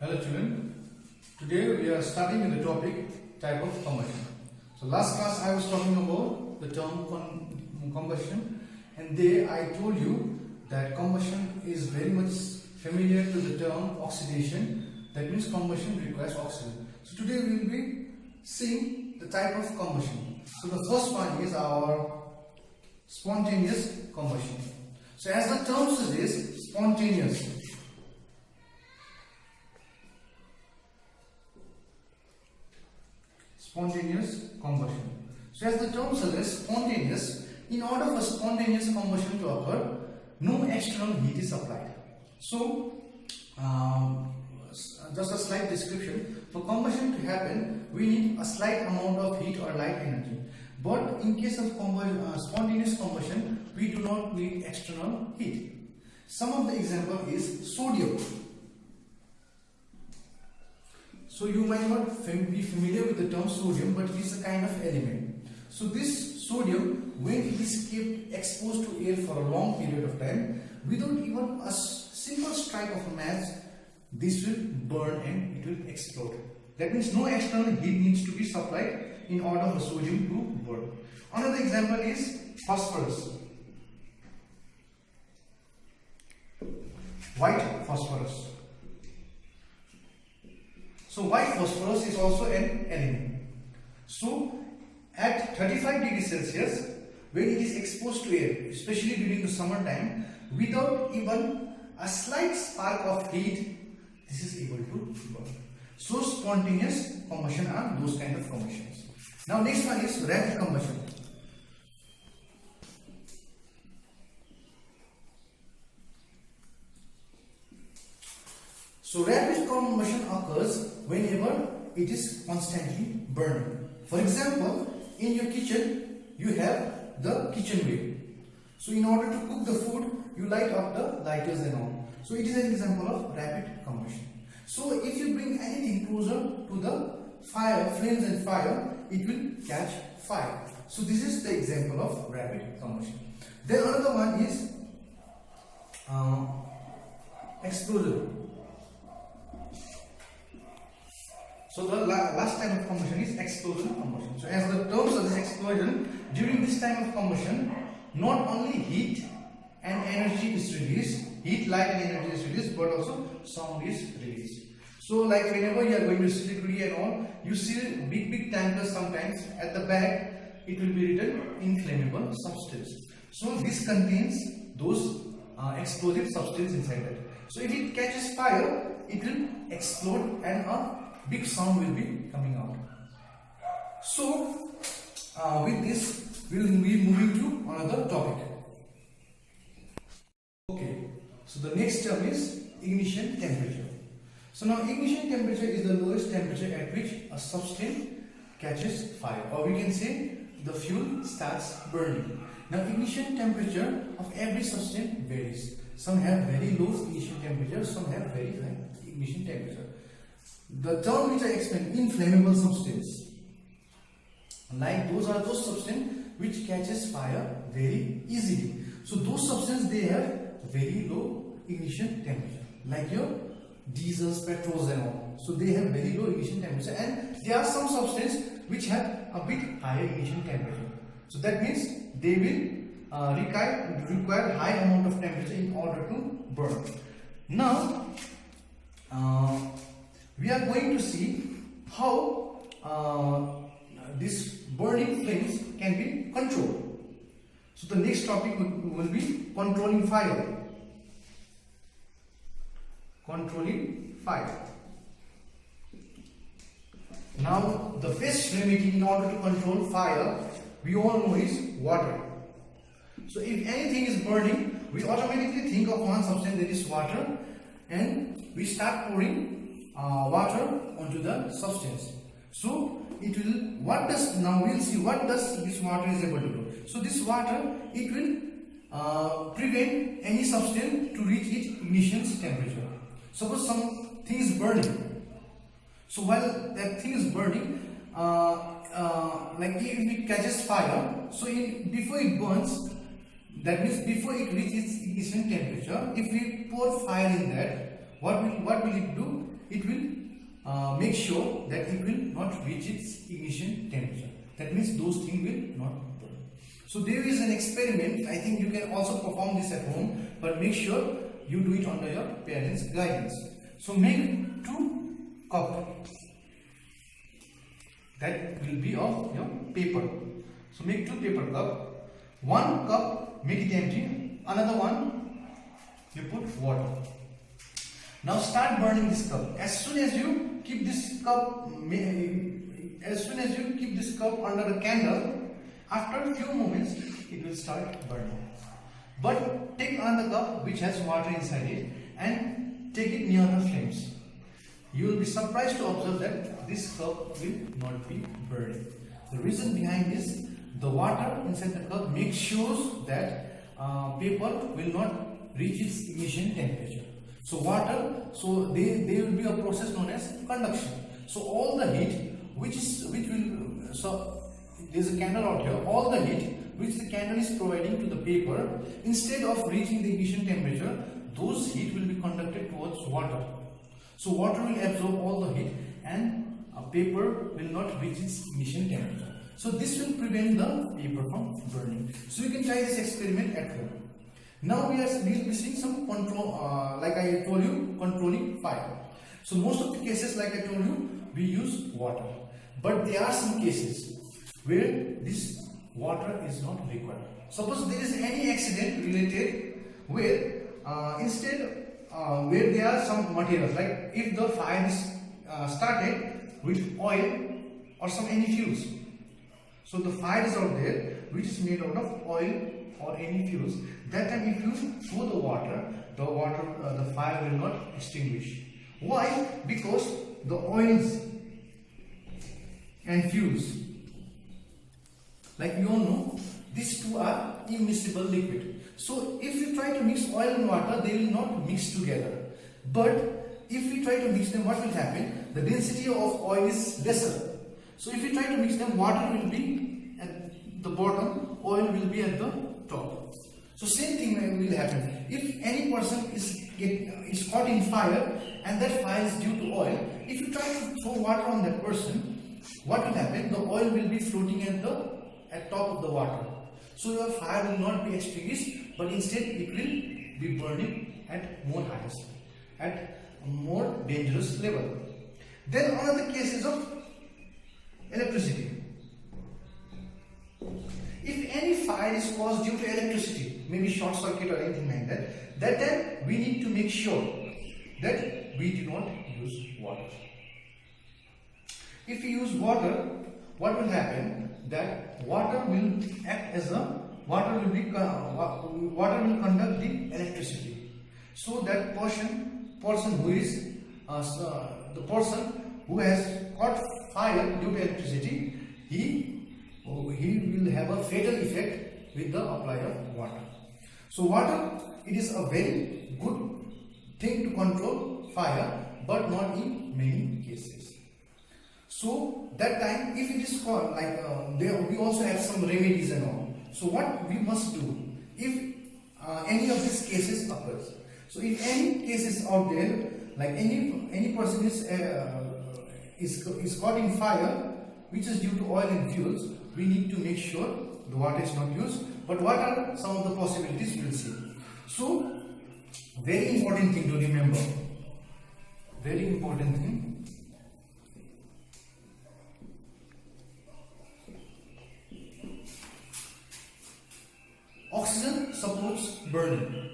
Hello children, today we are starting with the topic type of combustion. So last class I was talking about the term combustion, and there I told you that combustion is very much familiar to the term oxidation. That means combustion requires oxygen. So today we will be seeing the type of combustion. So the first one is our spontaneous combustion. So as the term suggests, spontaneous. Spontaneous combustion. So as the term suggests, spontaneous, in order for spontaneous combustion to occur, no external heat is supplied. So just a slight description, for combustion to happen, we need a slight amount of heat or light energy. But in case of spontaneous combustion, we do not need external heat. Some of the example is sodium. So you might not be familiar with the term sodium, but it is a kind of element. So this sodium, when it is kept exposed to air for a long period of time, without even a single strike of a match, this will burn and it will explode. That means no external heat needs to be supplied in order for sodium to burn. Another example is phosphorus. White phosphorus. So white phosphorus is also an element. So at 35 degrees Celsius, when it is exposed to air, especially during the summer time, without even a slight spark of heat, this is able to burn. So spontaneous combustion are those kind of combustions. Now next one is rapid combustion. So rapid combustion occurs whenever it is constantly burning. For example, in your kitchen, you have the kitchenware. So in order to cook the food, you light up the lighters and all. So it is an example of rapid combustion. So if you bring anything closer to the fire, flames and fire, it will catch fire. So this is the example of rapid combustion. Then another one is explosion. So the last type of combustion is explosion combustion. So as the term suggests, explosion, during this time of combustion, not only heat and energy is released, heat, light and energy is released, but also sound is released. So like whenever you are going to Siliguri and all, you see big tankers sometimes, at the back it will be written inflammable substance. So this contains those explosive substance inside it. So if it catches fire, it will explode and a big sound will be coming out. So with this we will be moving to another topic. Okay, so the next term is ignition temperature. So now ignition temperature is the lowest temperature at which a substance catches fire, or we can say the fuel starts burning. Now ignition temperature of every substance varies. Some have very low ignition temperature, some have very high ignition temperature. The term which I explained, inflammable substance, like those are those substances which catches fire very easily. So those substances, they have very low ignition temperature, like your diesels, petrols and all. So they have very low ignition temperature, and there are some substances which have a bit higher ignition temperature. So that means they will require high amount of temperature in order to burn. Now we are going to see how these burning flames can be controlled. So the next topic will be controlling fire. Controlling fire. Now the best remedy in order to control fire, we all know, is water. So if anything is burning, we automatically think of one substance, that is water, and we start pouring water onto the substance. So it will, we'll see what does this water is able to do. So this water, it will prevent any substance to reach its ignition temperature. Suppose something is burning. So while that thing is burning, like if it catches fire, so before it burns, that means before it reaches its ignition temperature, if we pour fire in that, what will it do? It will make sure that it will not reach its ignition temperature. That means those things will not burn. So there is an experiment. I think you can also perform this at home, but make sure you do it under your parents' guidance. So make 2 cups that will be of your paper. So make 2 paper cups. 1 cup, make it empty. Another one, you put water. Now start burning this cup. As soon as you keep this cup, under the candle, after a few moments it will start burning. But take another cup which has water inside it and take it near the flames. You will be surprised to observe that this cup will not be burning. The reason behind this, the water inside the cup makes sure that paper will not reach its ignition temperature. So there will be a process known as conduction. So all the heat there's a candle out here, all the heat which the candle is providing to the paper, instead of reaching the ignition temperature, those heat will be conducted towards water. So water will absorb all the heat and paper will not reach its ignition temperature. So this will prevent the paper from burning. So you can try this experiment at home. Now we will be seeing some control, like I told you, controlling fire. So most of the cases, like I told you, we use water. But there are some cases where this water is not required. Suppose there is any accident related where where there are some materials, like if the fire is started with oil or any fuels. So the fire is out there which is made out of oil or any fuels. That time if you throw the fire will not extinguish. Why? Because the oils and fuels, like you all know, these two are immiscible liquid. So if you try to mix oil and water, they will not mix together. But if we try to mix them, what will happen? The density of oil is lesser. So if you try to mix them, water will be at the bottom, oil will be at the top. So same thing will happen. If any person is caught in fire and that fire is due to oil, if you try to throw water on that person, what will happen? The oil will be floating at top of the water. So your fire will not be extinguished, but instead it will be burning at more higher speed, at a more dangerous level. Then another case is of electricity. If any fire is caused due to electricity, maybe short circuit or anything like that, that time we need to make sure that we do not use water. If we use water, what will happen? That water will act as water will conduct the electricity. So that person who has caught fire due to electricity, he will have a fatal effect with the apply of water. So water, it is a very good thing to control fire, but not in many cases. So that time, if it is called we also have some remedies and all. So what we must do if any of these cases occurs. So if any cases out there, like any person is caught in fire which is due to oil and fuels, we need to make sure the water is not used. But what are some of the possibilities? We will see. So very important thing to remember. Very important thing. Oxygen supports burning.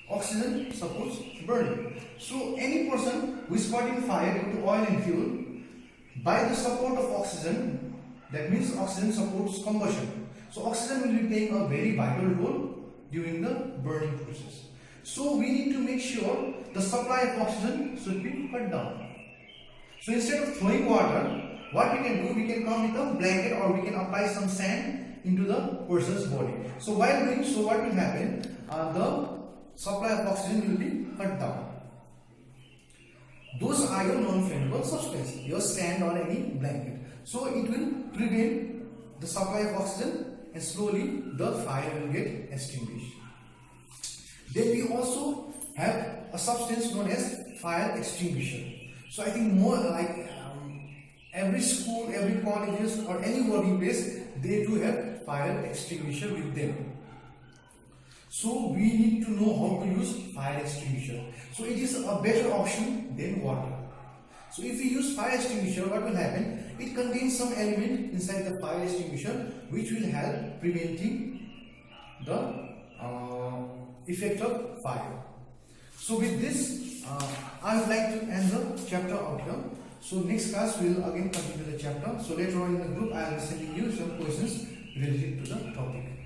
Oxygen supports burning. So any person who is caught in fire due to oil and fuel, by the support of oxygen, that means oxygen supports combustion. So oxygen will be playing a very vital role during the burning process. So we need to make sure the supply of oxygen should be cut down. So instead of throwing water, what we can do, we can come with a blanket or we can apply some sand into the person's body. So while doing so, what will happen? The supply of oxygen will be cut down. Those are your non-flammable substances, your sand or any blanket. So it will prevent the supply of oxygen and slowly the fire will get extinguished. Then we also have a substance known as fire extinguisher. So I think more like every school, every colleges or any working place, they do have fire extinguisher with them. So we need to know how to use fire extinguisher. So it is a better option than water. So if we use fire extinguisher, what will happen? It contains some element inside the fire extinguisher which will help preventing the effect of fire. So with this, I would like to end the chapter out here. So next class we will again continue the chapter. So later on in the group I will be sending you some questions related to the topic.